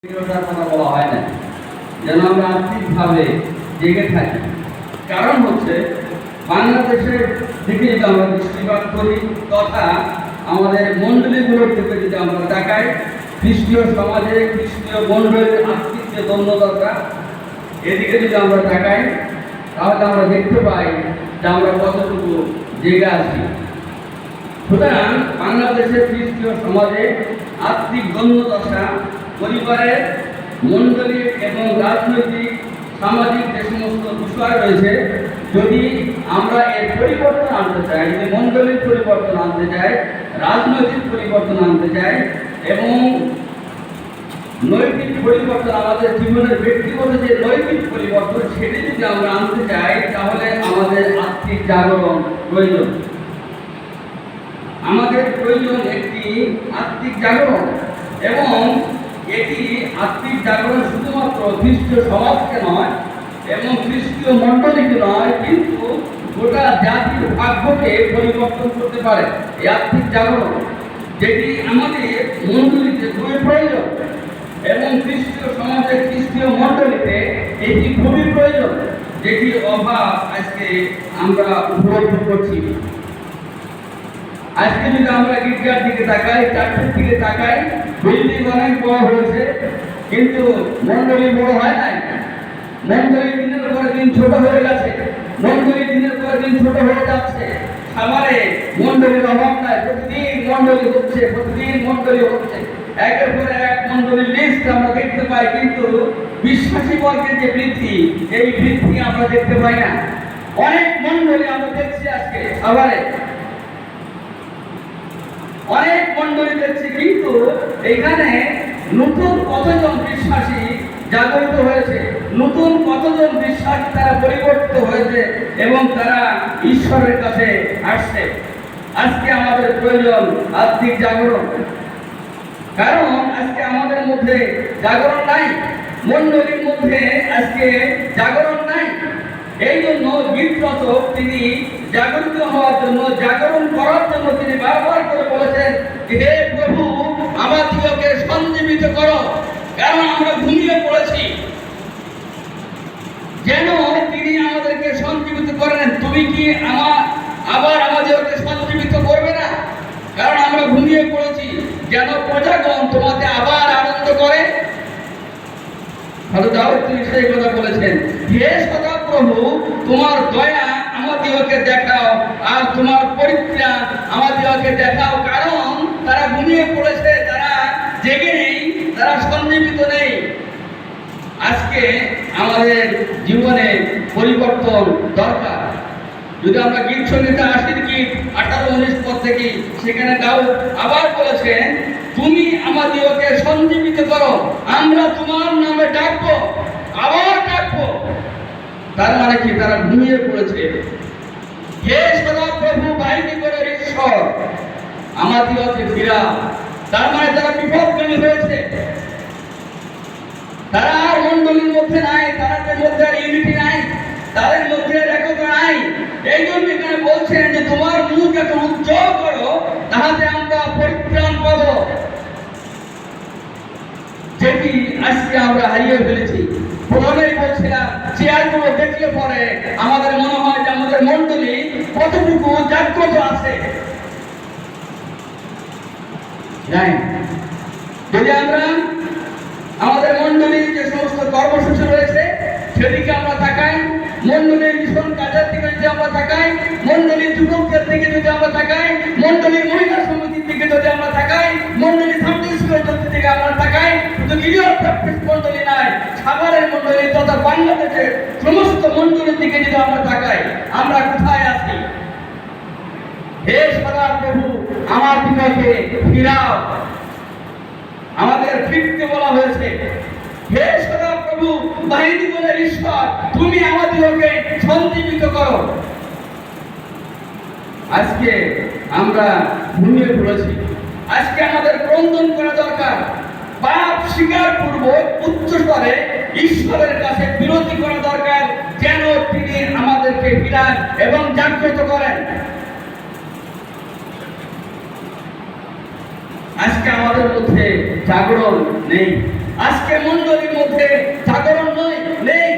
কথা বলা হয় না, যেন আমরা আর্থিকভাবে জেগে থাকি। কারণ হচ্ছে বাংলাদেশের দিকে যদি আমরা দৃষ্টিপাত করি তথা আমাদের মণ্ডলীগুলোর দিকে যদি আমরা তাকাই, খ্রিস্টীয় সমাজে খ্রিস্টীয় মণ্ডলীর আর্থিক যে দণ্ডতা এদিকে যদি আমরা তাকাই তাহলে আমরা দেখতে পাই যে আমরা কতটুকু জেগে আছি। সুতরাং বাংলাদেশের খ্রিস্টীয় সমাজে আর্থিক দণ্ডদশা পরিবারের মণ্ডলী এবং রাজনৈতিক সামাজিক যে সমস্ত বিষয় রয়েছে, যদি আমরা এর পরিবর্তন আনতে চাই, যদি মণ্ডলীর পরিবর্তন আনতে চাই, রাজনৈতিক পরিবর্তন আনতে চাই এবং নৈতিক পরিবর্তন, আমাদের জীবনের ব্যক্তিগত যে নৈতিক পরিবর্তন সেটি যদি আমরা আনতে চাই তাহলে আমাদের আর্থিক জাগরণ প্রয়োজন। আমাদের প্রয়োজন একটি আর্থিক জাগরণ, এবং এটি আর্থিক জাগরণ শুধুমাত্র খ্রিস্টীয় সমাজকে নয় এবং খ্রিস্টীয় মণ্ডলীকে নয়, কিন্তু গোটা জাতির ভাগ্যকে পরিবর্তন করতে পারে। এই আর্থিক জাগরণ যেটি আমাদের মণ্ডলীতে খুবই প্রয়োজন এবং খ্রিস্টীয় সমাজে খ্রিস্টীয় মণ্ডলীতে এটি খুবই প্রয়োজন, যেটি অভাব আজকে আমরা উপলব্ধ করছি। আজকে যদি আমরা গির্জার দিকে তাকাই, চার্চের দিকে তাকাই, বিল্ডিং অনেক বড় হয়েছে কিন্তু মণ্ডলী বড় হয় নাই। মণ্ডলী দিনের পর দিন ছোট হয়ে গেছে, মণ্ডলী দিনের পর দিন ছোট হয়ে যাচ্ছে। খাবারে মণ্ডলীর অভাব নাই, প্রতিদিন মণ্ডলী হচ্ছে, প্রতিদিন মণ্ডলী হচ্ছে, একের পর এক মণ্ডলীর লিস্ট আমরা দেখতে পাই, কিন্তু বিশ্বাসী বর্গের যে বৃদ্ধি, এই বৃদ্ধি আমরা দেখতে পাই না। অনেক মণ্ডলী আমরা দেখছি আজকে খাবারে, অনেক মণ্ডলী দেখছি, কিন্তু এখানে নতুন কতজন বিশ্বাসী জাগরিত হয়েছে, নতুন কতজন বিশ্বাসী তারা পরিবর্তিত হয়েছে এবং তারা ঈশ্বরের কাছে আসছে। আজকে আমাদের প্রয়োজন আর্থিক জাগরণ, কারণ আজকে আমাদের মধ্যে জাগরণ নাই, মণ্ডলীর মধ্যে আজকে জাগরণ নাই। এই জন্য গীতরচক তিনি জাগরিত হওয়ার জন্য, জাগরণ করার জন্য তিনি বারবার করে বলেছেন, হে প্রভু আমাদিগকে সঞ্জীবিত করো, কারণ আমরা ঘুমিয়ে পড়েছি। যেন তিনি আমাদেরকে সঞ্জীবিত করেন। তুমি কি আবার আমাদেরকে সঞ্জীবিত করবে না? কারণ আমরা ঘুমিয়ে পড়েছি, যেন প্রজাগণ তোমাতে আবার আনন্দ করে। হযরত দাউদ তিনি সেই কথা বলেছেন, হে সদাপ্রভু তোমার দয়া আমাদিগকে দেখাও আর তোমার পরিত্রাণ আমাদিগকে দেখাও। কারণ তারা ঘুমিয়ে পড়েছে, তারা জেগে নেই, তারা সঞ্জীবিত নেই। আজকে আমাদের জীবনে পরিবর্তন দরকার। যদি আমরা গীত সঙ্গীতে 80 গীত 18-19 পদ থেকে, সেখানে দাউদ আবার বলেছেন, তুমি আমাদিগকে সঞ্জীবিত করো, আমরা তোমার নামে ডাকবো, আবার ডাকবো। তার মানে কি? তারা ঘুমিয়ে পড়েছে। হে সদাপ্রভু বাহিনীগণের ঈশ্বর আমাদিগকে ফিরাও। তার মানে তারা বিপদগামী হয়েছে, তারা আর মণ্ডলীর মধ্যে নাই, তাদের মধ্যে আর ইউনিটি নাই, তাদের মধ্যে একতা নাই। এই জন্য এখানে বলছেন যে তোমার মুখ এত উজ্জ্বল করো তাহাতে আমরা পরিত্রাণ পাবো, যেটি আজকে আমরা হারিয়ে ফেলেছি। প্রথমেই বলছিলাম, চেয়ারগুলো দেখলে পরে আমাদের মনে হয় যে আমাদের মণ্ডলী কতটুকু জাগ্রত আছে। যদি আমরা আমাদের মণ্ডলীর যে সমস্ত কর্মসূচি রয়েছে সেদিকে আমরা তাকাই, মণ্ডলীর মিশন কাজের দিকে যদি আমরা তাকাই, মণ্ডলীর যুবকদের দিকে যদি আমরা তাকাই, মণ্ডলীর মহিলা সমিতির দিকে যদি আমরা তাকাই, মণ্ডলীর সামনে স্কুলের দিকে আমরা তাকাই, শুধু গিরিয়র প্র্যাকটিস মণ্ডলী নাই, সাভারের মণ্ডলী তথা বাংলাদেশের সমস্ত মণ্ডলীর দিকে যদি আমরা তাকাই, আমরা কোথায় আছি? হে সদাপ্রভু আমাদিগকে ফিরাও। আমাদের ফিরতে বলা হয়েছে। হে সদাপ্রভু বাহিনীগণের ঈশ্বর তুমি আমাদিগকে সঞ্জীবিত করো। আজকে আমরা ঘুমিয়ে পড়েছি। আজকে আমাদের ক্রন্দন করা দরকার, পাপ স্বীকার পূর্বক উচ্চ স্তরে ঈশ্বরের কাছে বিরতি করা দরকার, যেন তিনি আমাদেরকে ফিরান এবং জাগ্রত করেন। আজকে আমাদের মধ্যে জাগরণ নেই। আজকে মণ্ডলীর মধ্যে জাগরণ নেই।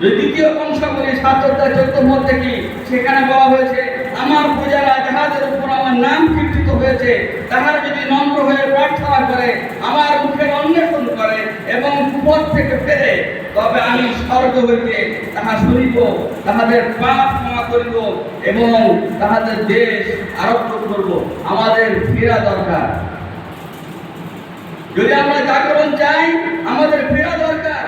দ্বিতীয় অংশ বলি ৭-১৪ মধ্যে কি সেখানে বলা হয়েছে, আমার প্রজারা যাহাদের উপর আমার নাম কীর্তিত হয়েছে তাহারা যদি নম্র হয়ে প্রার্থনা করে, আমার মুখের অন্বেষণ করে এবং কুপথ থেকে ফেরে, তবে আমি স্বর্গ হইতে তাহা শুনিব, তাহাদের পাপ ক্ষমা করিব এবং তাহাদের দেশ আরোগ্য করব। আমাদের ফেরা দরকার। যদি আমরা জাগরণ চাই, আমাদের ফেরা দরকার,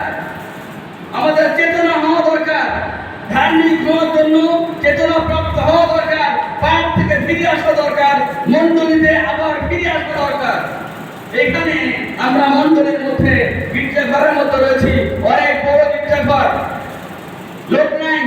আমাদের চেতনা হওয়া দরকার, ধার্মিক হওয়ার জন্য চেতনা প্রাপ্ত হওয়া দরকার, পাপ থেকে ফিরে আসা দরকার, মণ্ডলীতে আবার ফিরে আসা দরকার। এখানে আমরা মণ্ডলীর মধ্যে গির্জাঘরের মধ্যে রয়েছি, অনেক বড় গির্জাঘর, লোক নাই।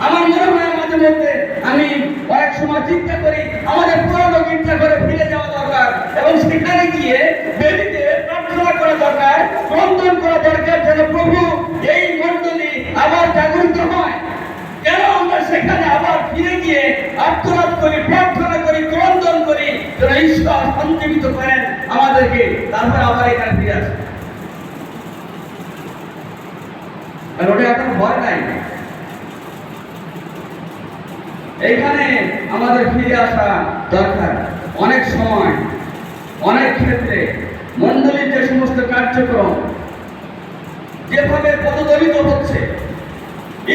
আমার মনে হয় মাঝে মধ্যে আমি অনেক সময় চিন্তা করি আমাদের পুরনো গির্জাঘরে ফিরে যাওয়া দরকার এবং সেখানে গিয়ে বেদিতে প্রার্থনা করা দরকার, ক্রন্দন করা দরকার, যেন প্রভু এই মণ্ডলী আবার জাগরিত হয়। কেন আমরা সেখানে আবার ফিরে গিয়ে আর্তনাদ করি, প্রার্থনা করি, ক্রন্দন করি, যেন ঈশ্বর সঞ্জীবিত করেন আমাদেরকে, তারপর আবার এখানে ফিরে আসে। আর ওটা এখন ভয় নাই। এইখানে আমাদের ফিরে আসা দরকার। অনেক সময় অনেক ক্ষেত্রে মণ্ডলীর যে সমস্ত কার্যক্রম যেভাবে পদদলিত হচ্ছে,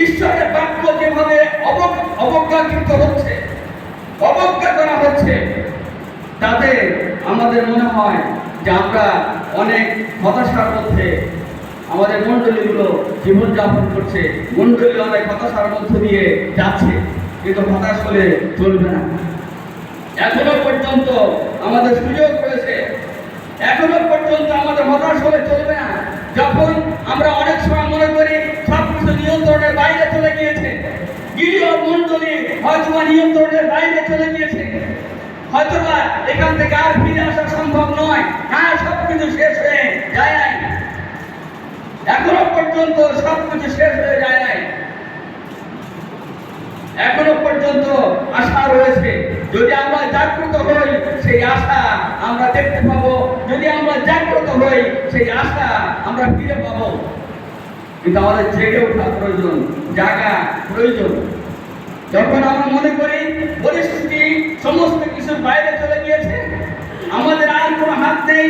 ঈশ্বরের বাক্য যেভাবে অবজ্ঞাকৃত হচ্ছে, অবজ্ঞা করা হচ্ছে, তাতে আমাদের মনে হয় যে আমরা অনেক হতাশার মধ্যে আমাদের মণ্ডলীগুলো জীবনযাপন করছে, মণ্ডলী অনেক হতাশার মধ্য দিয়ে যাচ্ছে। কিন্তু হতাশ হলে চলবে না। এখনো পর্যন্ত আমাদের সুযোগ রয়েছে, এখনো পর্যন্ত আমাদের হতাশ হলে চলবে না। যখন আমরা অনেক সময় মনে করি সবকিছু নিয়ন্ত্রণের বাইরে চলে গিয়েছে, গিরিয় মণ্ডলী হয়তোবা নিয়ন্ত্রণের বাইরে চলে গিয়েছে, হয়তোবা এখান থেকে আর ফিরে আসা সম্ভব নয়, হ্যাঁ সবকিছু শেষ হয়ে যায় নাই, এখনো পর্যন্ত সবকিছু শেষ হয়ে যায় নাই, এখনো পর্যন্ত আশা রয়েছে। যদি আমরা জাগ্রত হই, সেই আশা আমরা দেখতে পাবো। যদি আমরা জাগ্রত হই, সেই আশা আমরা ফিরে পাবো। কিন্তু আমাদের জেগে ওঠা প্রয়োজন, জাগা প্রয়োজন। যখন আমরা মনে করি পরিস্থিতি সমস্ত কিছুর বাইরে চলে গিয়েছে, আমাদের আর কোনো হাত নেই,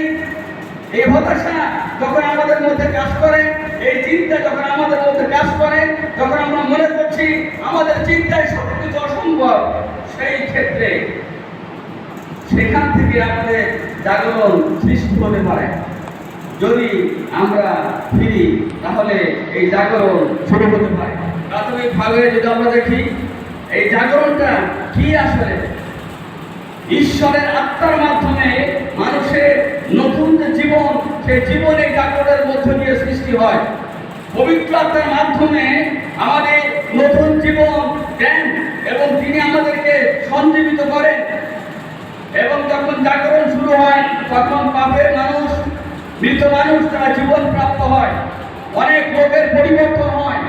এই হতাশা যখন আমাদের মধ্যে কাজ করে, এই চিন্তা যখন আমাদের মধ্যে কাজ করে, যখন আমরা মনে করছি আমাদের চিন্তায় সবকিছু অসম্ভব, সেই ক্ষেত্রে সেখান থেকে আমাদের জাগরণ সৃষ্টি হতে পারে। যদি আমরা ফিরি, তাহলে এই জাগরণ শুরু হতে পারে। প্রাথমিকভাবে যদি আমরা দেখি এই জাগরণটা কি, আসলে ঈশ্বরের আত্মার মাধ্যমে মানুষের নতুন যে জীবন, সেই জীবনে জাগরণের মধ্য দিয়ে সৃষ্টি হয়। পবিত্র আত্মার মাধ্যমে আমাদের নতুন জীবন দেন এবং তিনি আমাদেরকে সঞ্জীবিত করেন। এবং যখন জাগরণ শুরু হয়, তখন পাপের মানুষ, মৃত মানুষ তারা জীবন প্রাপ্ত হয়। অনেক লোকের পরিবর্তন হয়।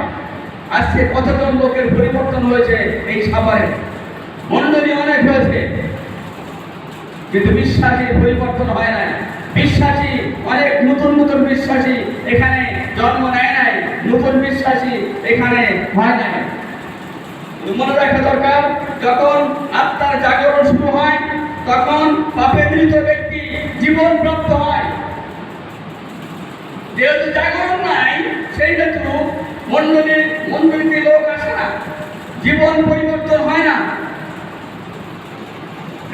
আজকে কতজন লোকের পরিবর্তন হয়েছে এই সাভারে, মণ্ডলী অনেক হয়েছে, কিন্তু বিশ্বাসী পরিবর্তন হয় নাই। বিশ্বাসী অনেক নতুন নতুন বিশ্বাসী এখানে জন্ম নেয় নাই, নতুন বিশ্বাসী এখানে হয় নাই। মনে রাখা দরকার, যখন আত্মার জাগরণ শুরু হয়, তখন পাপে মৃত ব্যক্তি জীবন প্রাপ্ত হয়। যেহেতু জাগরণ নাই, সেই হেতু মণ্ডলীতে লোক আসে না, জীবন পরিবর্তন হয় না,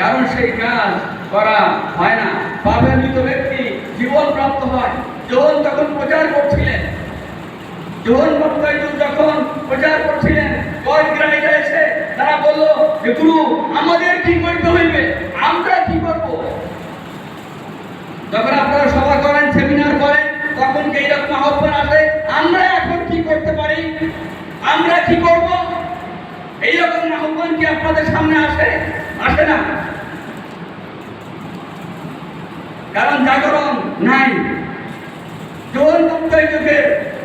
কারণ সেই কাজ করা হয় না। পাপে মৃত ব্যক্তি জীবন প্রাপ্ত হয়। যোহন তখন প্রচার করছিলেন, যোহন বক্তব্য যখন প্রচার করছিলেন, কয়েকগ্রাহীরা এসে তারা বলল যে গুরু, আমাদের কি করতে হইবে, আমরা কি করব? যখন আপনারা সভা করেন, সেমিনার করেন, তখন কি এইরকম আহ্বান আসে, আমরা এখন কি করতে পারি, আমরা কি করব? এইরকম আহ্বান কি আপনাদের সামনে আসে? আসে না, কারণ জাগরণ নাই। যোহন বক্তব্য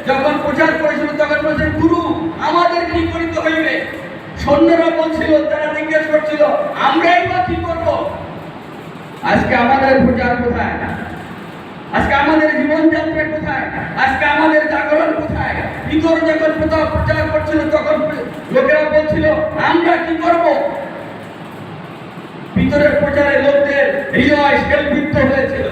যখন প্রচার করেছিল, তখন বলছেন গুরু, আমাদের কি করিতে হইবে? সৈন্যরা বলছিল, তারা জিজ্ঞেস করছিল, আমরাই বা কি করব? আজকে আমাদের প্রচার কোথায়? জাগরণটা কোথায়? আজকে আমাদের জাগরণ কোথায়? ভিতর যখন প্রচার করছিল তখন লোকেরা বলছিল আমরা কি করব? ভিতরের প্রচারে লোকদের হৃদয় শেলবিদ্ধ হয়েছিল,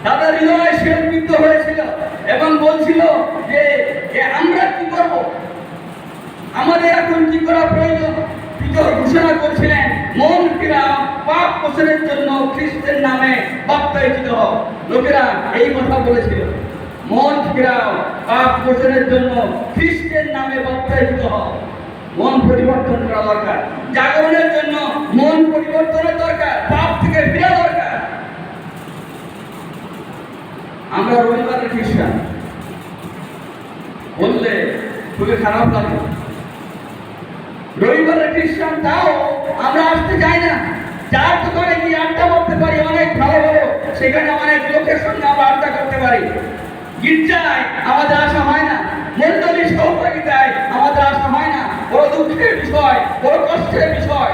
তাদের হৃদয় শেলবিদ্ধ হয়েছিল এবং বলছিল যে আমরা কি করব, আমাদের এখন কি করা প্রয়োজন। ভিতর ঘোষণা করছিলেন মন ফিরাও, পাপ মোচনের জন্য খ্রিস্টের নামে বাপ্তায়িত হও। লোকেরা এই কথা বলেছিল, মন ফিরাও, পাপ মোচনের জন্য খ্রিস্টের নামে বাপ্তায়িত হও। মন পরিবর্তন করা দরকার, জাগরণের জন্য মন পরিবর্তনের দরকার, পাপ থেকে ফিরা দরকার। আমরা রবিবারের খ্রিস্টান বললে খুবই খারাপ লাগে। রবিবারের খ্রিস্টান, তাও আমরা আসতে চাই না। যার দোকানে গিয়ে আড্ডা করতে পারি অনেক ভালো ভালো, সেখানে অনেক লোকের সঙ্গে আমরা আড্ডা করতে পারি। গির্জায় আমাদের আসা হয় না, মন্ডলীর সহযোগিতায় আমাদের আসা হয় না। বড় দুঃখের বিষয়, বড় কষ্টের বিষয়।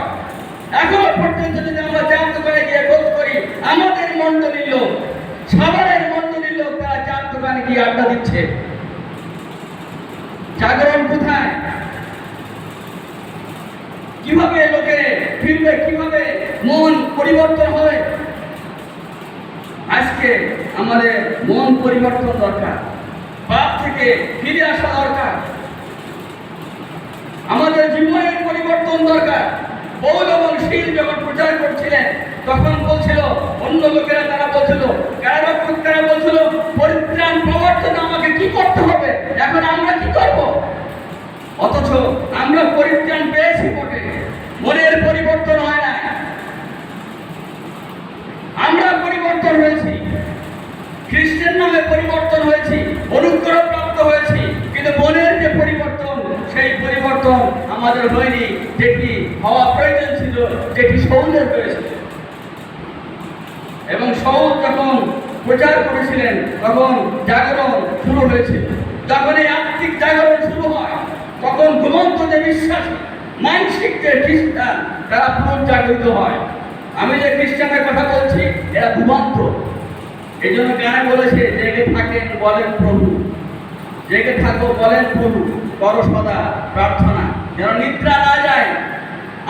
এখনো পর্যন্ত যদি আমরা চার দোকানে গিয়ে খোঁজ করি, আমাদের মন্ডলীর লোক, সাভারের মন্ডলীর লোক, তারা চার দোকানে গিয়ে আড্ডা দিচ্ছে। জাগরণ কোথায়? কিভাবে লোকে ফিরবে, কিভাবে মন পরিবর্তন হবে? আজকে আমাদের মন পরিবর্তন দরকার, পাপ থেকে ফিরে আসা দরকার, আমাদের জীবনের পরিবর্তন দরকার। পৌল এবং শীল যখন প্রচার করছিলেন তখন বলছিল, অন্য লোকেরা তারা বলছিল, কারারক্ষকরা বলছিল পরিত্রাণ পাওয়ার জন্য আমাকে কি করতে হবে, এখন আমরা কি করব? অথচ আমরা পরিত্রাণ পেয়েছি বটে, মনের পরিবর্তন হয় না। আমরা পরিবর্তন হয়েছি, খ্রিস্টের নামে পরিবর্তন হয়েছি, অনুগ্রহ প্রাপ্ত হয়েছি, কিন্তু মনের যে পরিবর্তন, সেই পরিবর্তন আমাদের হয়নি, যেটি হওয়া প্রয়োজন ছিল, যেটি শাউলের হয়েছিল। এবং শাউল যখন প্রচার করেছিলেন তখন জাগরণ শুরু হয়েছিল। যখন এই আত্মিক জাগরণ শুরু হয় তখন ঘুমন্ত যে বিশ্বাসী মানসিক যে খ্রিস্টান, তারা পুনর্জাগরিত হয়। আমি যে খ্রিস্টানের কথা বলছি, এরা ঘুমন্ত। এই জন্য গানে বলেছে, জেগে থাকেন বলেন প্রভু, জেগে থাকো বলেন প্রভু, করো সদা প্রার্থনা, যেন নিদ্রা না যায়।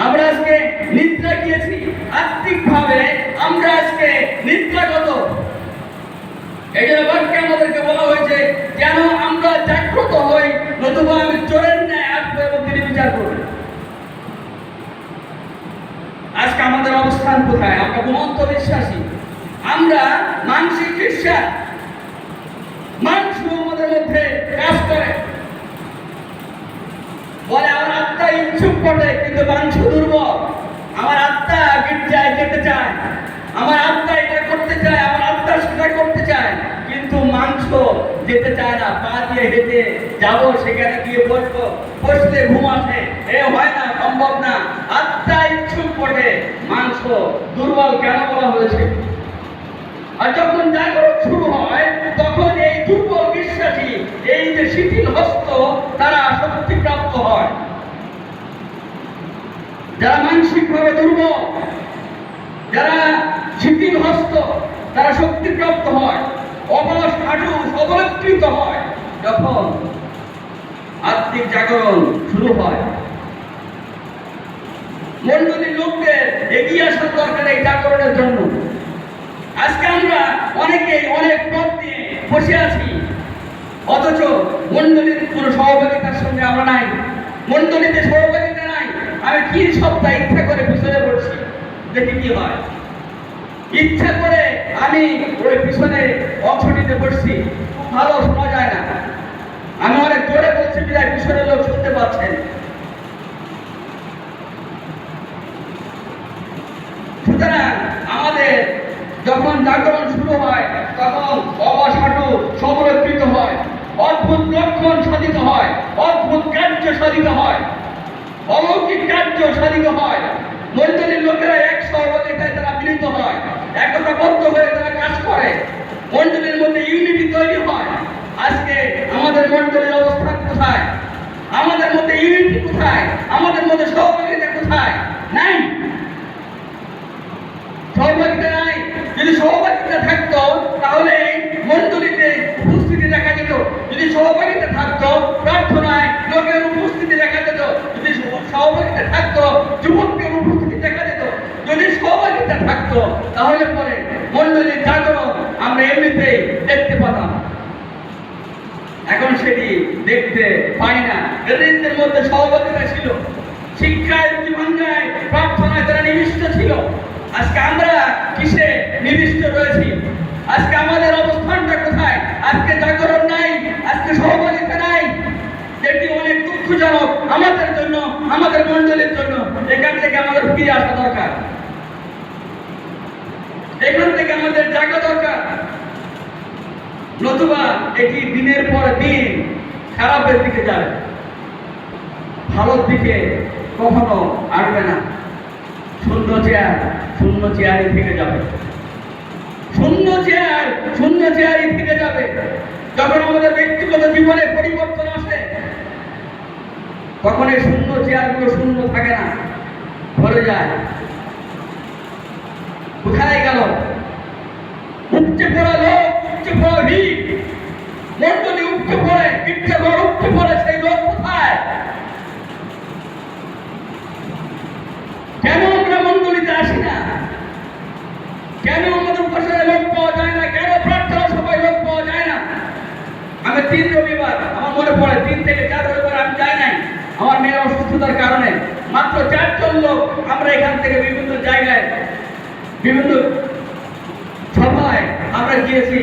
আমরা আজকে নিদ্রা গিয়েছি, আত্মিক ভাবে আমরা আজকে নিদ্রাগত। এই জন্য বাক্যে আমাদেরকে বলা হয়েছে, যেন আমরা জাগ্রত হই, নতুবা আমি চোরের ন্যায় আসবো এবং তিনি বিচার করবেন। আজকে আমাদের অবস্থান কোথায়? আমরা ঘুমন্ত বিশ্বাসী, আমরা মানসিক খ্রিস্টান। মাংস আমাদের মধ্যে কাজ করে, বলে আমার আত্মা ইচ্ছুক বটে কিন্তু মাংস দুর্বল। আমার আত্মা গির্জায় যেতে চায়, আমার আত্মা এটা করতে চায়, আমার আত্মা সেটা করতে চায়, কিন্তু মাংস যেতে চায় না। পা দিয়ে হেঁটে যাবো, সেখানে গিয়ে বসবো, বসলে ঘুম আসে, এ হয় না, সম্ভব না। আত্মা ইচ্ছুক বটে, মাংস দুর্বল কেন বলা হয়েছে? আর যখন জাগরণ শুরু হয় তখন এই দুর্বল বিশ্বাসী, এই যে শিথিল হস্ত, তারা শক্তিপ্রাপ্ত হয়। যারা মানসিকভাবে দুর্বল, যারা শিথিল হস্ত, তারা শক্তিপ্রাপ্ত হয়, অবশ হাঁটু সবলীকৃত হয়। যখন আত্মিক জাগরণ শুরু হয়, মন্ডলীর লোকদের এগিয়ে আসার দরকার এই জাগরণের জন্য। আজকে আমরা অনেকেই অনেক পথ নিয়ে বসে আছি, অথচ মন্ডলীর কোন সহযোগিতার সঙ্গে আমরা নাই, মন্ডলীতে সহযোগিতা নাই। আমি 3 সপ্তাহ ইচ্ছা করে পিছনে পড়ছি, দেখি কি হয়। ইচ্ছা করে আমি ওই পিছনে অংশ নিতে বসছি, ভালো শোনা যায় না। আমি অনেক জোরে বলছি, বিদায় পিছনের লোক শুনতে পাচ্ছেন। সুতরাং আমাদের যখন জাগরণ শুরু হয় তখন অবশ হাঁটু সবলীকৃত হয়, অদ্ভুত লক্ষণ সাধিত হয়, অদ্ভুত কার্য সাধিত হয়, অলৌকিক কার্য সাধিত হয়। মন্ডলীর লোকেরা এক সহযোগিতায় তারা মিলিত হয়, একতাবদ্ধ হয়ে তারা কাজ করে, মন্ডলীর মধ্যে ইউনিটি তৈরি হয়। আজকে আমাদের মন্ডলীর অবস্থান কোথায়? আমাদের মধ্যে ইউনিটি কোথায়? আমাদের মধ্যে সহযোগিতা কোথায়? নাই, সহযোগিতা নাই। যদি যদি সহভাগিতা থাকতো তাহলে মণ্ডলীতে উপস্থিতি দেখা যেত। যদি সহভাগিতা থাকতো প্রার্থনায় লোকের উপস্থিতি দেখা যেত। যদি সহভাগিতা থাকতো যুবকদের উপস্থিতি দেখা যেত। যদি সহভাগিতা থাকতো তাহলে পরে মণ্ডলীর জাগরণ আমরা এমনিতেই দেখতে পেতাম। এখন সেটি দেখতে পাই না। এদের মধ্যে সহভাগিতা ছিল, শিক্ষায়, জীবনযায়, প্রার্থনায় তারা নিবিষ্ট ছিল। আজকে আমরা কিসে নিবিষ্ট রয়েছি? আজকে আমাদের অবস্থানটা কোথায়? আজকে জাগরণ নাই, আজকে সহভাগিতা নাই, যেটি অনেক দুঃখজনক আমাদের জন্য, আমাদের মণ্ডলীর জন্য। এখান থেকে আমাদের ফিরে আসা দরকার, এখান থেকে আমাদের জাগা দরকার, নতুবা এটি দিনের পর দিন খারাপের দিকে যাবে, ভালোর দিকে কখনো আসবে না। শূন্য চেয়ারই থেকে যাবে, শূন্য চেয়ারই থেকে যাবে। যখন আমাদের ব্যক্তিগত জীবনে পরিবর্তন আসে তখন এই শূন্য চেয়ারগুলো শূন্য থাকে না, ভরে যায়। কোথায় গেল উপচে পড়া লোক, উপচে পড়া ভিড়, মণ্ডলী উপচে পড়ে, গির্জাঘর উপচে পড়ে, সেই লোক কোথায়? কেন আমরা মণ্ডলীতে আসি না? কেন আমাদের উপাসনায় লোক পাওয়া যায় না? কেন প্রার্থনা সভায় লোক পাওয়া যায় না? আমি 3 রবিবার, আমার মনে পড়ে 3 থেকে 4 রবিবার আমি যাই নাই আমার মেয়ের অসুস্থতার কারণে। মাত্র 4 জন লোক আমরা এখান থেকে বিভিন্ন জায়গায়, বিভিন্ন সভায় আমরা গিয়েছি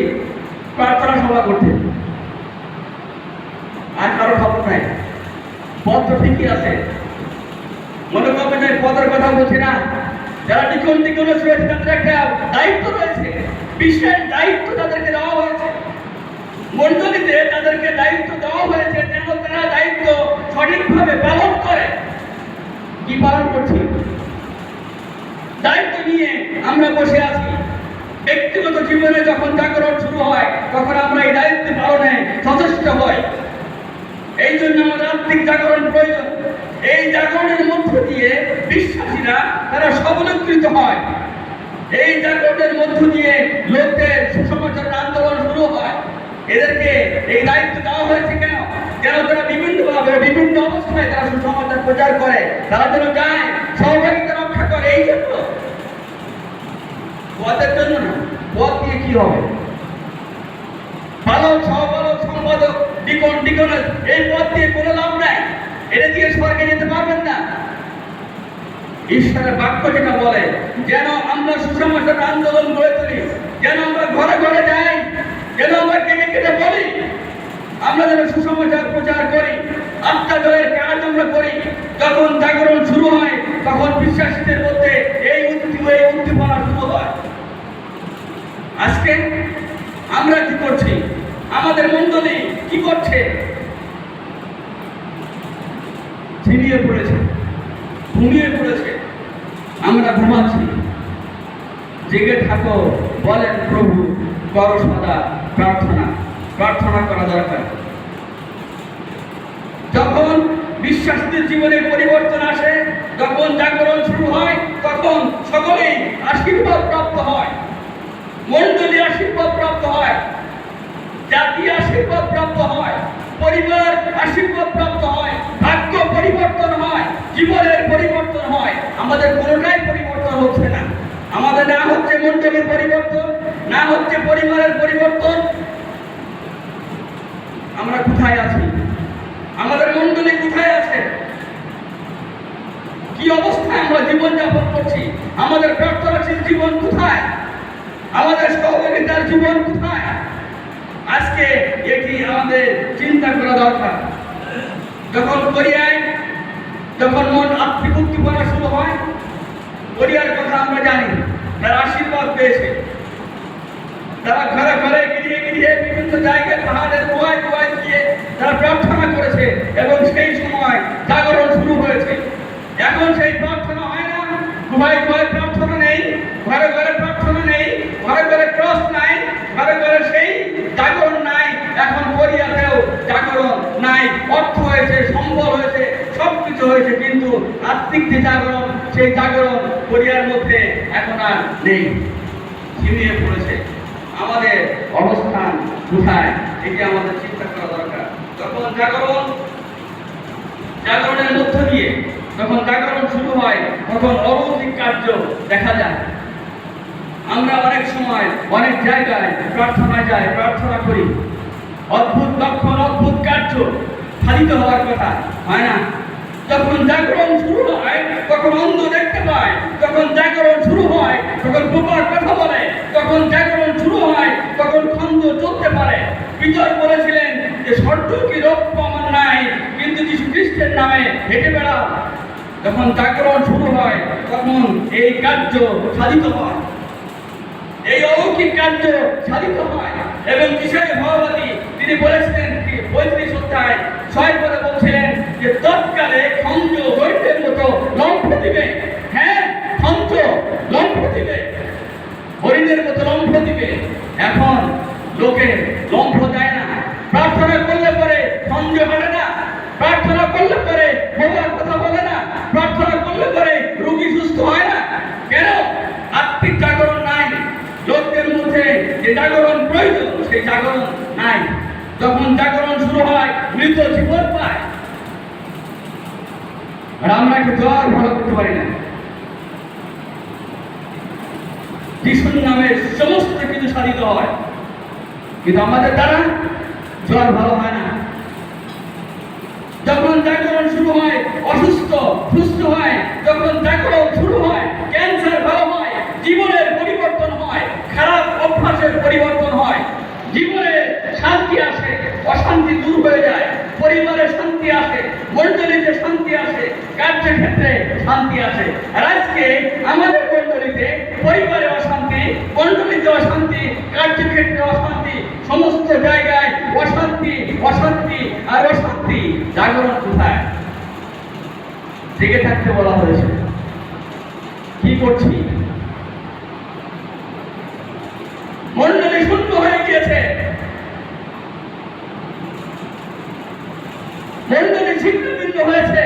প্রার্থনা সভা করতে। আর কারো খবর নাই। পদ তো ঠিকই আছে, মনে করবেন যে পদের কথা বলছি না। যারা টিকন রয়েছে তাদের একটা দায়িত্ব রয়েছে, বিশেষ দায়িত্ব তাদেরকে দেওয়া হয়েছে। মণ্ডলীতে তাদেরকে দায়িত্ব দেওয়া হয়েছে যেন তারা দায়িত্ব সঠিকভাবে পালন করে। কি পালন করছি? দায়িত্ব নিয়ে আমরা বসে আছি। ব্যক্তিগত জীবনে যখন জাগরণ শুরু হয় তখন আমরা এই দায়িত্ব পালনে সচেষ্ট হই। এই জন্য আমাদের আত্মিক জাগরণ প্রয়োজন। এই জাগরণের মধ্য দিয়ে বিশ্বাসীরা তারা সবলীকৃত হয়। এই জাগরণের মধ্য দিয়ে লোকদের সুসমাচারের আন্দোলন শুরু হয়। এদেরকে এই দায়িত্ব দেওয়া হয়েছে কেন? যেন তারা বিভিন্নভাবে বিভিন্ন অবস্থায় তারা সুসমাচার প্রচার করে, তারা যেন যায়, সহভাগিতা রক্ষা করে। এই জন্য, পদের জন্য না। পদ দিয়ে কি হবে? পালক, সহপালক, সম্পাদক, ডিকন, এই পদ দিয়ে কোনো লাভ নাই। এটা দিয়ে স্বর্গে যেতে পারবেন না। ঈশ্বরের বাক্য যেটা বলে, যেন আমরা সুসমাচার আন্দোলন গড়ে তুলি, যেন আমরা ঘরে ঘরে যাই, যেন আমরা কেটে বলি, আমরা যেন সুসমাচার প্রচার করি, আত্মা জয়ের কাজ আমরা করি। যখন জাগরণ শুরু হয় তখন বিশ্বাসীদের মধ্যে এই উদ্দীপনা শুরু হয়। আজকে আমরা কি করছি? আমাদের মণ্ডলী কি করছে? ঝিমিয়ে পড়েছে, ঘুমিয়ে পড়েছে। আমরা ঘুমাচ্ছি। জেগে থাকো, বলেন প্রভু, করো সদা প্রার্থনা করা দরকার। যখন বিশ্বাসীদের জীবনে পরিবর্তন আসে, যখন জাগরণ শুরু হয়, তখন সকলেই আশীর্বাদ প্রাপ্ত হয়। মণ্ডলী আশীর্বাদ প্রাপ্ত হয়, জাতি আশীর্বাদ প্রাপ্ত হয়, পরিবার আশীর্বাদ প্রাপ্ত হয়, ভাগ্য পরিবর্তন হয়, জীবনের পরিবর্তন হয়। আমাদের কোনোটাই পরিবর্তন হচ্ছে না। আমাদের না হচ্ছে মণ্ডলীর পরিবর্তন, না হচ্ছে পরিবারের পরিবর্তন। আমরা কোথায় আছি? আমাদের মণ্ডলী কোথায় আছে? কি অবস্থায় আমরা জীবনযাপন করছি? আমাদের প্রার্থনাশীল জীবন কোথায়? আমাদের সহযোগিতার জীবন কোথায়? আজকে এটি আমাদের চিন্তা করা দরকার। যখন কোরিয়ায় মন আত্মিক উদ্দীপনা শুরু হয়, কোরিয়ার কথা আমরা জানি, তারা আশীর্বাদ পেয়েছে। তারা ঘরে ঘরে গিয়ে বিভিন্ন জায়গায় পাহাড়ের গুহায় গিয়ে তারা প্রার্থনা করেছে এবং সেই সময় জাগরণ শুরু হয়েছে। এখন সেই প্রার্থনা হয় না, গুহায় প্রার্থনা নেই, ঘরে ঘরে প্রার্থনা নেই, ঘরে ঘরে ক্রস নাই, ঘরে ঘরে সেই জাগরণ নাই। এখন কোরিয়াতেও জাগরণ নাই। অর্থ হয়েছে, সম্বল হয়েছে, সবকিছু হয়েছে, কিন্তু আত্মিক যে জাগরণ, সেই জাগরণ কোরিয়ার মধ্যে এখন আর নেই। ঝিমিয়ে পড়েছে। আমাদের অবস্থান কোথায়, এটি আমাদের চিন্তা করা দরকার। যখন জাগরণের মধ্য দিয়ে যখন জাগরণ শুরু হয়, তখন অলৌকিক কার্য দেখা যায়। আমরা অনেক সময় অনেক জায়গায় প্রার্থনায় যাই, প্রার্থনা করি, অদ্ভুত লক্ষণ, অদ্ভুত কার্য সাধিত হওয়ার কথা হয় না। যখন জাগরণ শুরু হয় তখন অন্ধ দেখতে পায়, যখন জাগরণ শুরু হয় তখন বোবার কথা বলে, যখন জাগরণ শুরু হয় তখন খন্দ চলতে পারে। পিতর বলেছিলেন যে স্বর্গ কি রৌপ্য আমার নাই, কিন্তু যীশু খ্রিস্টের নামে হেঁটে বেড়াও। যখন জাগরণ শুরু হয় তখন এই কার্য সাধিত হয়, এই অলৌকিক কার্য সাধিত হয়। এবং বিষয় ভগবতী তিনি বলেছিলেন 35 অধ্যায় 6 পদে বলছিলেন যে তৎকালে খঞ্জ দৈত্যের মতো লম্ফ দিবে। হ্যাঁ, খঞ্জ লম্ফ দিবে, হরিণের মতো লম্ফ দিবে। এখন লোকে লম্ফ দেয় না, প্রার্থনা করলে পরে খঞ্জ হাঁটে না, প্রার্থনা করলে পরে ভগবান কথা বলে না, প্রার্থনা করলে পরে রোগী সুস্থ হয় না। কেন? আত্মিক জাগরণ নাই। লোকদের মধ্যে যে জাগরণ প্রয়োজন সেই জাগরণ নাই। যখন জাগরণ শুরু হয় মৃত জীবন পায়। আর আমরা একটু জ্বর ভালো করতে পারি না। যিশুর নামে সমস্ত কিছু সাধিত হয়, কিন্তু আমাদের দ্বারা জ্বর ভালো হয় না। যখন জাগরণ শুরু হয় অসুস্থ সুস্থ হয়, যখন জাগরণ শুরু হয় ক্যান্সার ভালো হয়, জীবনের পরিবর্তন হয়, খারাপ অভ্যাসের পরিবর্তন হয়, জীবনে শান্তি আসে, অশান্তি দূর হয়ে যায়, পরিবারে শান্তি আসে, মণ্ডলীতে শান্তি আসে, কার্যক্ষেত্রে শান্তি আসে। আর আজকে আমাদের মণ্ডলীতে পরিবারে অশান্তি, মণ্ডলীতে অশান্তি, কার্যক্ষেত্রে অশান্তি, সমস্ত জায়গায় অশান্তি, অশান্তি আর অশান্তি। জাগরণ কোথায়? জেগে থাকতে বলা হয়েছে। কি করছি? মণ্ডলী শূন্য হয়ে গিয়েছে, মণ্ডলী ছিন্নভিন্ন হয়েছে,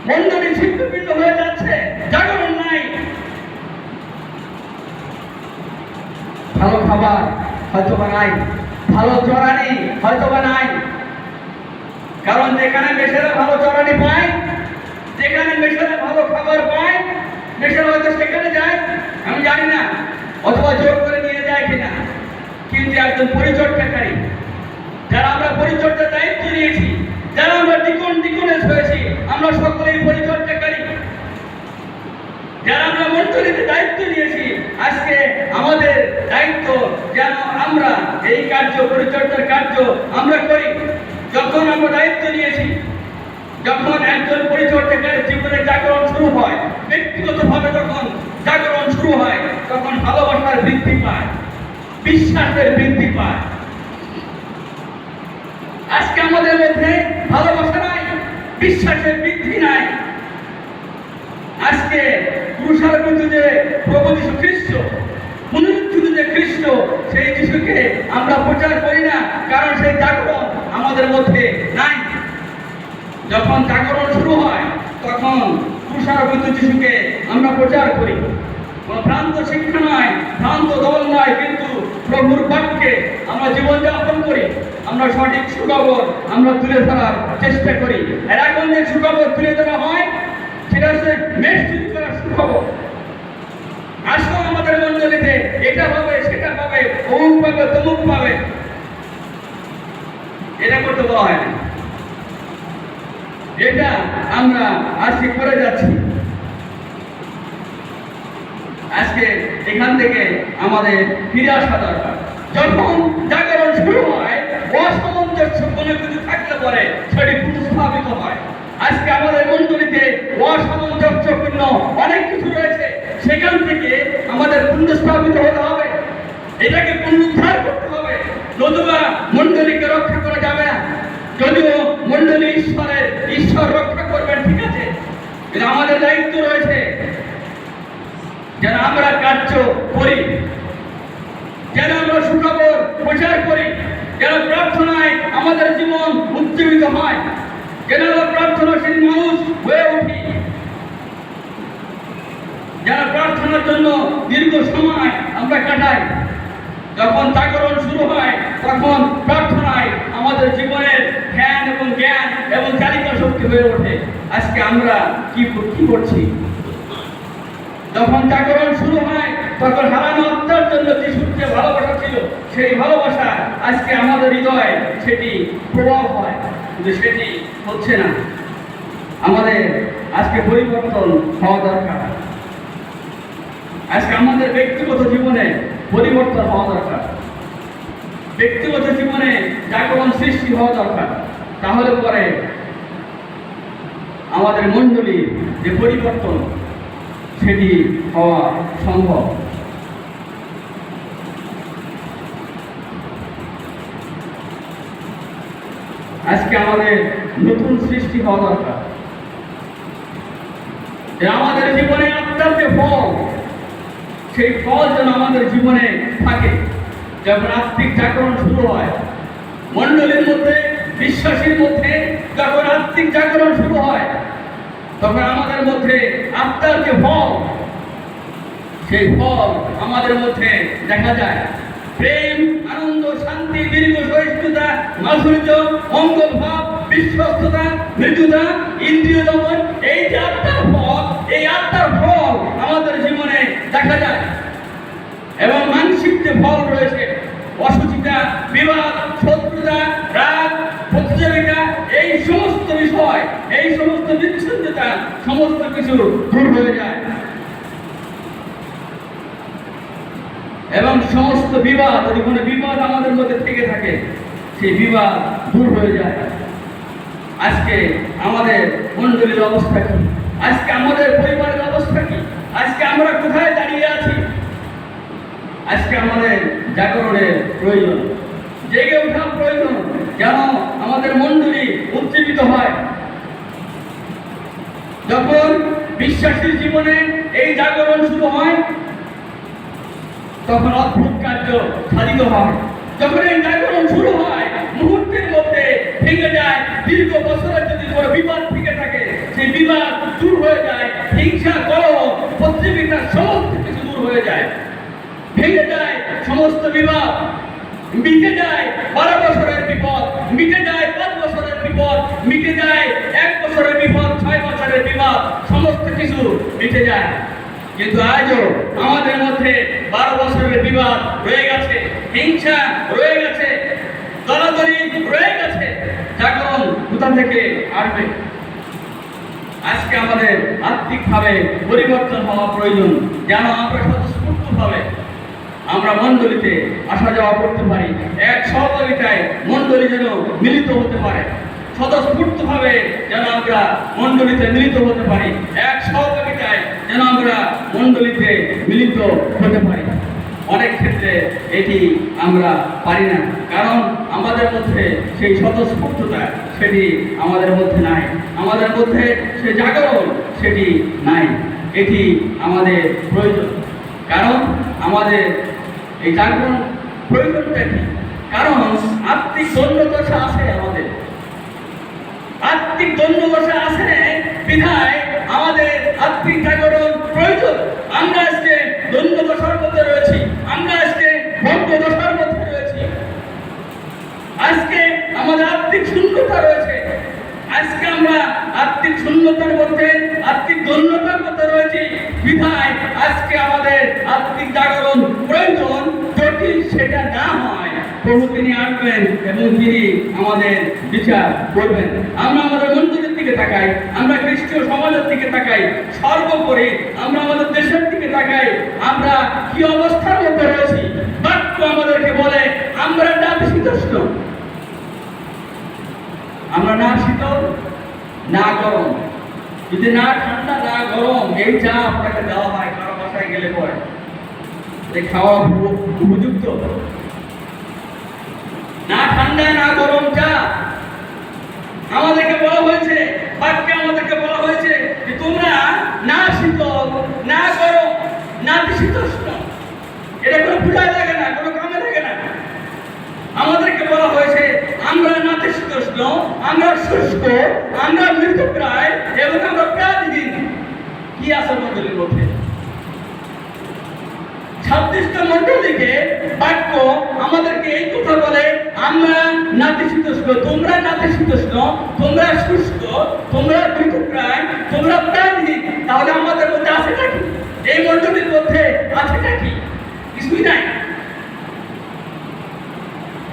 মণ্ডলী ছিন্নভিন্ন হয়ে যাচ্ছে। জাগরণ নাই। ভালো খাবার হয়তো বা নাই, ভালো চড়ানি হয়তো বা নাই। কারণ যেখানে মেশেরা ভালো চড়ানি পায়, যেখানে মেশেরা ভালো খাবার পায়, মেশেরা হয়তো সেখানে যায়, আমি জানি না, অথবা জোর করে নিয়ে যায় কিনা। কিন্তু একজন পরিচর্যাকারী, যারা আমরা পরিচর্যার দায়িত্ব নিয়েছি, যারা আমরা ডিকোনেস হয়েছি, আমরা সকলেই পরিচর্যাকারী। যারা আমরা মণ্ডলীতে দায়িত্ব নিয়েছি, আজকে আমাদের দায়িত্ব যেন আমরা এই কার্য, পরিচর্যার কার্য আমরা করি। যখন আমরা দায়িত্ব নিয়েছি, যখন একজন পরিচর্যাকারীর জীবনে জাগরণ শুরু হয়, ব্যক্তিগতভাবে যখন জাগরণ শুরু হয়, তখন ভালোবাসার বৃদ্ধি পায়, বিশ্বাসের বৃদ্ধি পায়। আজকে আমাদের মধ্যে ভালোবাসা নাই, বিশ্বাসের বৃদ্ধি নাই। আজকে ক্রুশারোপিত যে প্রভু যীশু খ্রিস্ট, পুনরুত্থিত যে খ্রিস্ট, সেই যিশুকে আমরা প্রচার করি না, কারণ সেই জাগরণ আমাদের মধ্যে নাই। যখন জাগরণ শুরু হয় তখন ক্রুশারোপিত যিশুকে আমরা প্রচার করি। কোনো ভ্রান্ত শিক্ষা নয়, ভ্রান্ত দল নয়, কিন্তু প্রভুর বাক্যে আমরা জীবনযাপন করি। আমরা সঠিক সুখবর আমরা তুলে ধরার চেষ্টা করি। আর এখন যে সুখবর তুলে ধরা হয় সেটা হচ্ছে মেসিজ করার সুখবর। আসলে আমাদের মণ্ডলীতে এটা পাবে, সেটা পাবে, অমুক পাবে, তমুক পাবে, এটা করতে বলা হয় না। এটা আমরা আজকে করে যাচ্ছি। আজকে এখান থেকে আমাদের ফিরে আসা দরকার। যখন জাগরণ শুরু হয়, অসামঞ্জস্য কোনো কিছু থাকলে পরে সেটি পুনঃস্থাপিত হয়। আজকে আমাদের মণ্ডলীতে অসামঞ্জস্যপূর্ণ অনেক কিছু রয়েছে, সেখান থেকে আমাদের পুনঃস্থাপিত হতে হবে, এটাকে পুনরুদ্ধার করতে হবে। নতুবা মণ্ডলীকে রক্ষা করা যাবে না। যদিও মণ্ডলী ঈশ্বর রক্ষা করবেন, ঠিক আছে, কিন্তু আমাদের দায়িত্ব রয়েছে যেন আমরা কার্য করি, যেন আমরা সুখবর প্রচার করি, যেন প্রার্থনায় আমাদের জীবন উজ্জীবিত হয়, যেন আমরা প্রার্থনাশীল মানুষ হয়ে উঠি। যারা প্রার্থনার জন্য দীর্ঘ সময় আমরা কাটাই। যখন জাগরণ শুরু হয় তখন প্রার্থনায় আমাদের জীবনের ধ্যান এবং জ্ঞান এবং চালিকা শক্তি হয়ে ওঠে। আজকে আমরা কি করছি? যখন জাগরণ শুরু হয় তখন হারানো আত্মার জন্য যিশুর যে ভালোবাসা ছিল, সেই ভালোবাসা আজকে আমাদের হৃদয়ে সেটি প্রভাব হয়, কিন্তু সেটি হচ্ছে না। আমাদের আজকে পরিবর্তন হওয়া দরকার। আজকে আমাদের ব্যক্তিগত জীবনে পরিবর্তন হওয়া দরকার। ব্যক্তিগত জীবনে জাগরণ সৃষ্টি হওয়া দরকার। তাহলে পরে আমাদের মণ্ডলীর যে পরিবর্তন সেটি হওয়া সম্ভব। আজকে আমাদের নতুন সৃষ্টি হওয়া দরকার। আমাদের জীবনে আত্মার যে ফল, সেই ফল যেন আমাদের জীবনে থাকে। যখন আত্মিক জাগরণ শুরু হয় মণ্ডলীর মধ্যে, বিশ্বাসীর মধ্যে, যখন আত্মিক জাগরণ শুরু হয় তখন আমাদের মধ্যে আত্মার যে ফল, সেই ফল আমাদের মধ্যে দেখা যায়। প্রেম, আনন্দ, শান্তি, দীর্ঘ সহিষ্ণুতা, মাধুর্য, মঙ্গল ভাব, বিশ্বস্ততা, মৃদুতা, ইন্দ্রিয় দমন, এই যে আত্মার ফল, এই আত্মার ফল আমাদের জীবনে দেখা যায়। এবং মানসিক যে ফল রয়েছে, অসুচিতা, বিবাদ, শত্রুতা, রাগ, প্রতিযোগিতা, এই সমস্ত বিষয়, এই সমস্ত বিচ্ছিন্নতা, সমস্ত কিছু দূর হয়ে যায়। এবং সমস্ত বিবাদ, যদি কোনো বিবাদ আমাদের মধ্যে থেকে থাকে, সেই বিবাদ দূর হয়ে যায়। আজকে আমাদের মণ্ডলীর অবস্থা কি? আজকে আমাদের পরিবারের অবস্থা কি? আজকে আমরা কোথায় দাঁড়িয়ে আছি? আজকে আমাদের জাগরণের প্রয়োজন, জেগে ওঠার প্রয়োজন, যেন আমাদের মণ্ডলী উজ্জীবিত হয়। যখন বিশ্বাসীর জীবনে এই জাগরণ শুরু হয় তখন অদ্ভুত কার্য সাধিত হয়। যখন এই জাগরণ শুরু হয় মুহূর্তের মধ্যে ভেঙে যায়। দীর্ঘ বছরের যদি কোনো বিবাদ থেকে থাকে, সেই বিবাদ দূর হয়ে যায়। হিংসা, কলহ, প্রতিযোগিতা, সমস্ত কিছু দূর হয়ে যায়। ভেঙে যায় সমস্ত বিবাদ, মিটে যায় 12 বছরের বিপদ, মিটে যায় 5 বছরের বিপদ, মিটে যায় 1 বছরের বিপদ, 6 বছরের বিবাদ, সমস্ত কিছু মিটে যায়। কিন্তু আজও আমাদের মধ্যে 12 বছরের বিবাদ রয়ে গেছে, হিংসা রয়ে গেছে, দলাদলি রয়ে গেছে। জাগরণ কোথা থেকে আসবে? আজকে আমাদের আত্মিকভাবে পরিবর্তন হওয়া প্রয়োজন, যেন আমরা স্বতঃস্ফূর্তভাবে আমরা মণ্ডলীতে আসা যাওয়া করতে পারি। এক সহযোগিতায় মণ্ডলী যেন মিলিত হতে পারে, স্বতঃস্ফূর্তভাবে যেন আমরা মণ্ডলীতে মিলিত হতে পারি। এক সহযোগিতায় যেন আমরা মণ্ডলীতে মিলিত হতে পারি। অনেক ক্ষেত্রে এটি আমরা পারি না, কারণ আমাদের মধ্যে সেই স্বতঃস্ফূর্ততা সেটি আমাদের মধ্যে নাই। আমাদের মধ্যে সে জাগরণ সেটি নাই। এটি আমাদের প্রয়োজন, কারণ আমাদের এই জাগরণ প্রয়োজনটা কি? কারণ আত্মিক দণ্ডদশা আছে, আমাদের আত্মিক দণ্ডদশা আছে বিধায় আমাদের আত্মিক জাগরণ প্রয়োজন। আমরা আজকে দণ্ডদশার মধ্যে রয়েছি, আমরা আজকে ভগ্নদশার মধ্যে রয়েছি। আজকে আমাদের আত্মিক শূন্যতা রয়েছে। আজকে আমরা আত্মিক শূন্যতার মধ্যে, আত্মিক দণ্ডতার মধ্যে রয়েছি বিধায় আজকে আমাদের আত্মিক জাগরণ প্রয়োজন। যদি সেটা না হয়, প্রভু তিনি আসবেন এবং তিনি আমাদের বিচার করবেন। আমরা আমাদের মন্দিরের দিকে তাকাই, আমরা খ্রিস্টীয় সমাজের দিকে তাকাই, সর্বোপরি আমরা আমাদের দেশের দিকে তাকাই। আমরা কি অবস্থার মধ্যে রয়েছি? বাক্য আমাদেরকে বলে আমরা নাতিশীতোষ্ণ, আমরা না শীতল না গরম, যদি না ঠান্ডা না গরম, এই চা আপনাকে দেওয়া হয় কারো বাসায় গেলে পরে, খাওয়া উপযুক্ত না ঠান্ডা না গরম চা। আমাদেরকে বলা হয়েছে, বাক্যে আমাদেরকে বলা হয়েছে যে তোমরা না শীতল না গরম নাতিশীতোষ্ণ। এটা কোনো পূজায় লাগে না, কোনো কামে লাগে না। আমাদেরকে বলা হয়েছে আমরা নাতিশীতোষ্ণ, আমরা শুষ্ক, আমরা মৃতপ্রায় এবং আমরা প্রাণীহীন। কি আছে মন্ডলীর মধ্যে? ছাব্বিশটা মণ্ডলীকে বাক্য আমাদেরকে এই কথা বলে, আমরা নাতিশীতোষ্ণ, তোমরা নাতিশীতোষ্ণ, তোমরা শুষ্ক, তোমরা মৃতপ্রায়, তোমরা প্রাণহীন। তাহলে আমাদের মধ্যে আছে নাকি? এই মণ্ডলীর মধ্যে আছে নাকি? কিছুই নাই।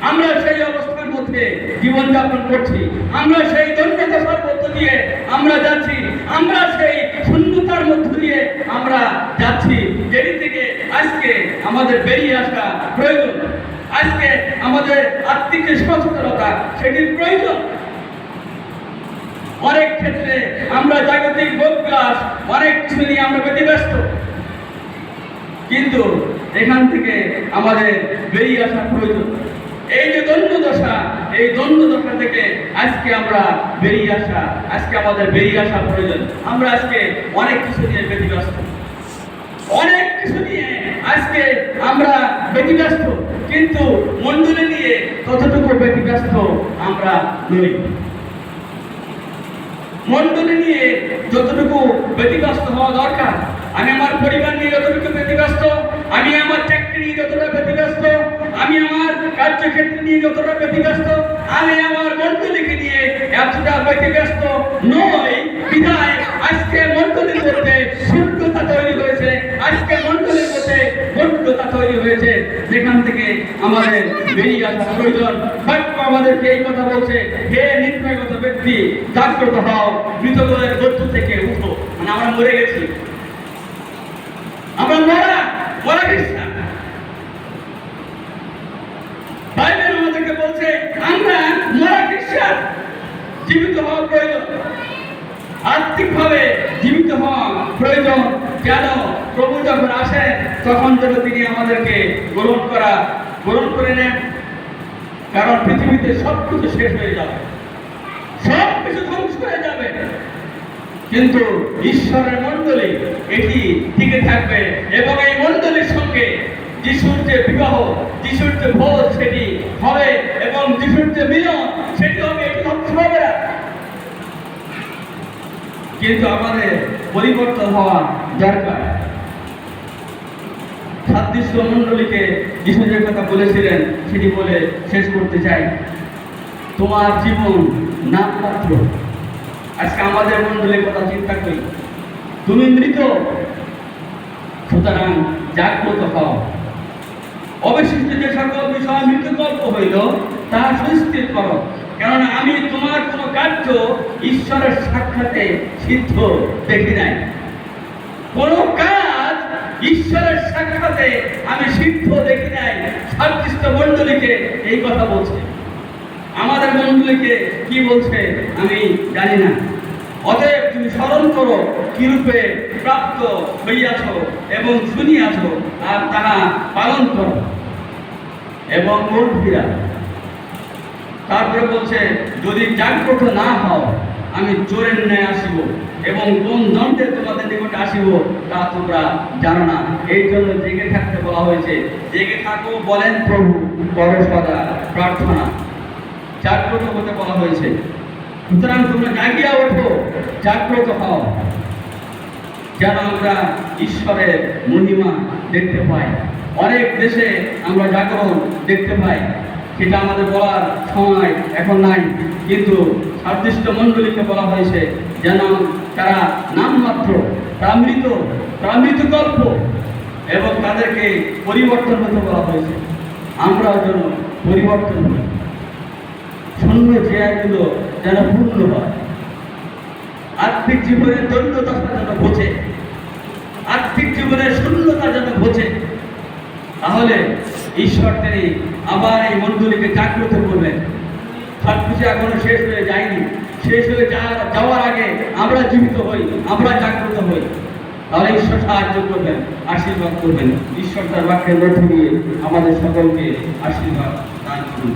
আমরা সেই অবস্থার মধ্যে জীবনযাপন করছি, আমরা সেই দৈন্যদশার মধ্য দিয়ে আমরা যাচ্ছি, আমরা সেই শূন্যতার মধ্য দিয়ে আমরা যাচ্ছি, যেটি থেকে আজকে আমাদের বেরিয়ে আসা প্রয়োজন। আজকে আমাদের আত্মিক যে সচেতনতা, সেটির প্রয়োজন। অনেক ক্ষেত্রে আমরা জাগতিক ভোগবিলাস, অনেক কিছু নিয়ে আমরা ব্যতিব্যস্ত, কিন্তু এখান থেকে আমাদের বেরিয়ে আসা প্রয়োজন। এই যে দ্বন্দ্বদশা, এই দ্বন্দ্বদশা থেকে আজকে আমরা বেরিয়ে আসা, আজকে আমাদের বেরিয়ে আসা প্রয়োজন। আমরা আজকে অনেক কিছু নিয়ে ব্যতিব্যস্ত, অনেক কিছু নিয়ে আজকে আমরা ব্যতিব্যস্ত, কিন্তু মণ্ডলী নিয়ে ততটুকু ব্যতিব্যস্ত আমরা নই। মণ্ডলী নিয়ে যতটুকু ব্যতিব্যস্ত হওয়া দরকার, আমি আমার পরিবার নিয়ে যতটুকু ব্যতিব্যস্ত, আমি আমার চাকরি নিয়ে যতটা ব্যতিব্যস্ত, আমি আমার কার্যক্ষেত্র নিয়ে যতটা ব্যতিব্যস্ত, আমি আমার মণ্ডলীকে নিয়ে এতটা ব্যতিব্যস্ত নই। বিধায় আজকে মণ্ডলীর মধ্যে শূন্যতা তৈরি হয়েছে, আজকে মণ্ডলীর মধ্যে গণ্ডতা তৈরি হয়েছে, যেখান থেকে আমাদের বেরিয়ে আসা প্রয়োজন। বাক্য আমাদেরকে এই কথা বলছে, হে নির্ণয়গত ব্যক্তি, জাগ্রত হও, মৃতদের মধ্য থেকে উঠো। মানে আমরা মরে গেছি, আমরা মরা খ্রিস্টান। বাইবেল আমাদেরকে বলছে আমরা মরা খ্রিস্টান। জীবিত হওয়া প্রয়োজন, আত্মিকভাবে জীবিত হওয়া প্রয়োজন, যেন প্রভু যখন আসেন তখন যেন তিনি আমাদেরকে গ্রহণ করে নেন। কারণ পৃথিবীতে সবকিছু শেষ হয়ে যাবে, সবকিছু ধ্বংস হয়ে যাবে, কিন্তু ঈশ্বরের মণ্ডলী এটি টিকে থাকবে, এবং এই মণ্ডলীর সঙ্গে যিশুর যে বিবাহ, যিশুর যে ভোজ সেটি হবে, এবং যিশুর যে মিলন সেটি হবে। এটি ধ্বংস হবে না, কিন্তু আমাদের পরিবর্তন হওয়া দরকার। সাদৃশ্য মণ্ডলীকে যিশু যে কথা বলেছিলেন সেটি বলে শেষ করতে চাই। তোমার জীবন নামমাত্র। আজকে আমাদের মণ্ডলীর কথা চিন্তা করি, তুমি মৃত, সুতরাং জাগ্রত হও। অবশিষ্ট যে সকল বিষয় মৃতকল্প হইল তা সুস্থির করো, কেননা আমি তোমার কোনো কার্য ঈশ্বরের সাক্ষাতে সিদ্ধ দেখি নাই। কোন কাজ ঈশ্বরের সাক্ষাতে আমি সিদ্ধ দেখি নাই। সাদৃশ্য মণ্ডলীকে এই কথা বলছে, আমাদের মণ্ডলীকে কি বলছে আমি জানি না। অতএব তুমি স্মরণ করো কিরূপে প্রাপ্ত হইয়াছ এবং শুনিয়াছ, আর তাহা পালন করো এবং মন ফিরা। তারপরে বলছে, যদি জাগ্রত না হও আমি চোরের ন্যায় আসিব, এবং কোন যন্ত্রে তোমাদের নিকটে আসিব তা তোমরা জানো না। এই জন্য জেগে থাকতে বলা হয়েছে। জেগে থাকো বলেন প্রভু, করো সদা প্রার্থনা। জাগ্রত হতে বলা হয়েছে। সুতরাং তোমরা জাগিয়া ওঠো, জাগ্রত হও, যেন আমরা ঈশ্বরের মহিমা দেখতে পাই। অনেক দেশে আমরা জাগরণ দেখতে পাই, সেটা আমাদের বলার সময় এখন নাই, কিন্তু সাদৃশ্য মণ্ডলীকে বলা হয়েছে যেন তারা নামমাত্র, তারা মৃতকল্প, এবং তাদেরকে পরিবর্তন হতে বলা হয়েছে। আমরাও যেন পরিবর্তন হই, শূন্য জায়গাগুলো যেন পূর্ণ হয়, আর্থিক জীবনের দৈন্যতা যেন ঘোচে, আর্থিক জীবনের শূন্যতা যেন ঘোচে। তাহলে ঈশ্বর তিনি আবার এই মণ্ডলীকে জাগ্রত করবেন। সবকিছু এখনো শেষ হয়ে যায়নি, শেষ হয়ে যাওয়ার আগে আমরা জীবিত হই, আমরা জাগ্রত হই। তাহলে ঈশ্বর সাহায্য করবেন, আশীর্বাদ করবেন। ঈশ্বর তার বাক্যের মধ্য দিয়ে আমাদের সকলকে আশীর্বাদ দান করুন।